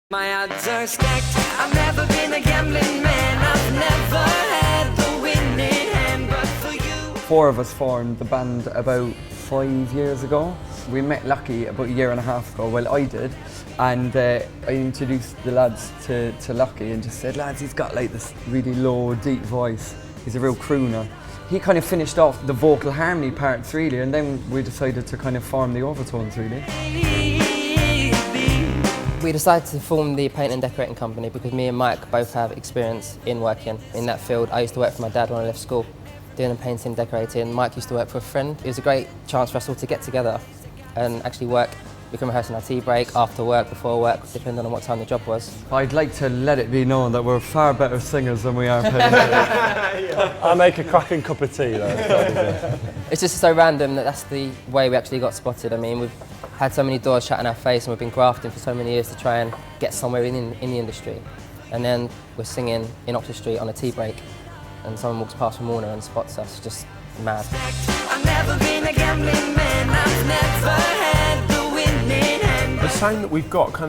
My odds are stacked. I've never been a gambling man. I've never had the winning hand, but for you. 4 of us formed the band about 5 years ago. We met Lucky about a year and a half ago, well I did, and I introduced the lads to Lucky and just said, lads, he's got like this really low, deep voice. He's a real crooner. He kind of finished off the vocal harmony parts really, and then we decided to kind of form the Overtones really. We decided to form the paint and decorating company because me and Mike both have experience in working in that field. I used to work for my dad when I left school, doing painting, decorating. Mike used to work for a friend. It was a great chance for us all to get together and actually work. We can rehearse in our tea break, after work, before work, depending on what time the job was. I'd like to let it be known that we're far better singers than we are painters. I make a cracking cup of tea though. It's just so random that that's the way we actually got spotted. I mean, we've had so many doors shut in our face and we've been grafting for so many years to try and get somewhere in the industry. And then we're singing in Oxford Street on a tea break and someone walks past from Warner and spots us. Just mad. I've never been a gambling man. I've never had the winning hand. The sound that we've got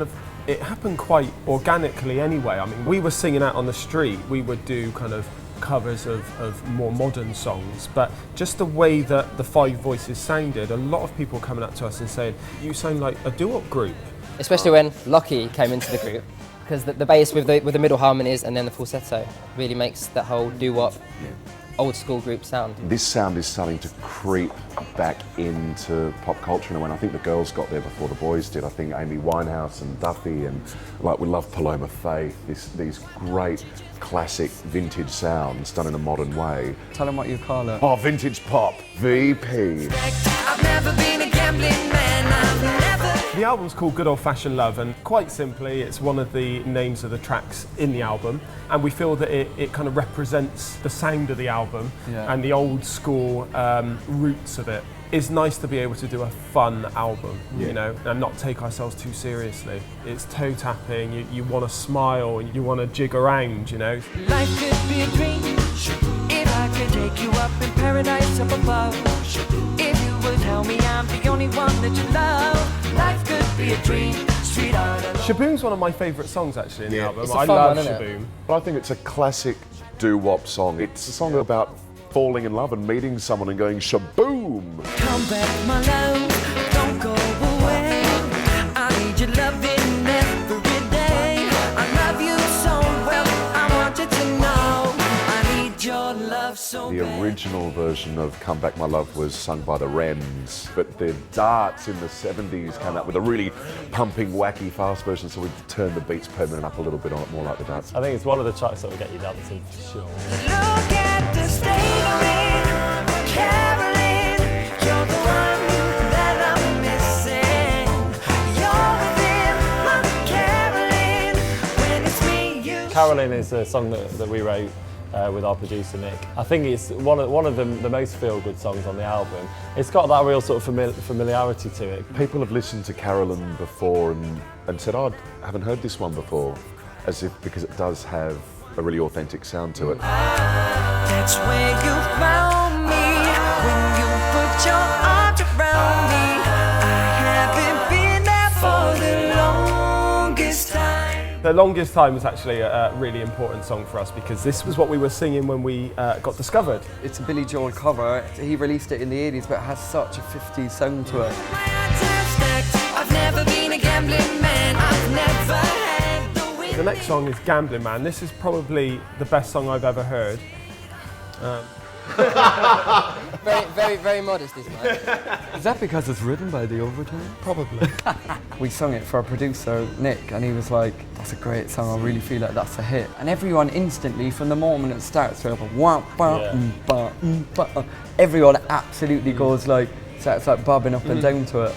it happened quite organically anyway. I mean, we were singing out on the street. We would do kind of covers of more modern songs, but just the way that the 5 voices sounded, a lot of people coming up to us and saying, you sound like a doo-wop group. Especially when Lockie came into the group, because the bass with the middle harmonies and then the falsetto really makes that whole doo-wop old school group sound. This sound is starting to creep back into pop culture, and when I think the girls got there before the boys did. I think Amy Winehouse and Duffy, and like we love Paloma Faith, these great classic vintage sounds done in a modern way. Tell them what you call it. Oh, vintage pop, VP. I've never been a gambling man. I've never. The album's called Good Old Fashioned Love, and quite simply it's one of the names of the tracks in the album, and we feel that it kind of represents the sound of the album and the old school roots of it. It's nice to be able to do a fun album, you know, and not take ourselves too seriously. It's toe tapping, you want to smile, you want to jig around, you know. Life could be a dream if I could take you up in paradise up above. If you would tell me I'm the only one that you love. Life could be a dream, sweetheart. Shaboom's one of my favourite songs actually in the album. It's a I fun love one, isn't it? Shaboom. But I think it's a classic doo-wop song. It's a song about falling in love and meeting someone and going shaboom. Come back, my love, don't go away. I need your loving every day. I love you so well, I want you to know. I need your love so The bad. original version of Come Back My Love was sung by the Wrens, but the Darts in the 70s came out with a really pumping, wacky, fast version, so we turned the beats per minute up a little bit on it, more like the Darts. I think it's one of the tracks that will get you dancing for sure. Look at the state of it, Caroline. You're the one that I'm missing. You're within my Caroline. When it's me, you. Caroline is a song that we wrote with our producer Nick. I think it's one of the most feel-good songs on the album. It's got that real sort of familiarity to it. People have listened to Carolyn before and said, oh, I haven't heard this one before, because it does have a really authentic sound to it. That's where you found me when you put your arms around me. I haven't been there for the longest time. The Longest Time was actually a really important song for us because this was what we were singing when we got discovered. It's a Billy Joel cover. He released it in the 80s, but it has such a 50s sound to it. My odds are stacked. I've never been a gambling man. I've never had the win. The next song is Gambling Man. This is probably the best song I've ever heard. Very modest, isn't it? Is that because it's written by the Overtones? Probably. We sung it for our producer, Nick, and he was like, that's a great song, I really feel like that's a hit. And everyone instantly, from the moment it starts, they're like, wah, bah, bah, bah. Everyone absolutely goes like, starts like bobbing up and down to it.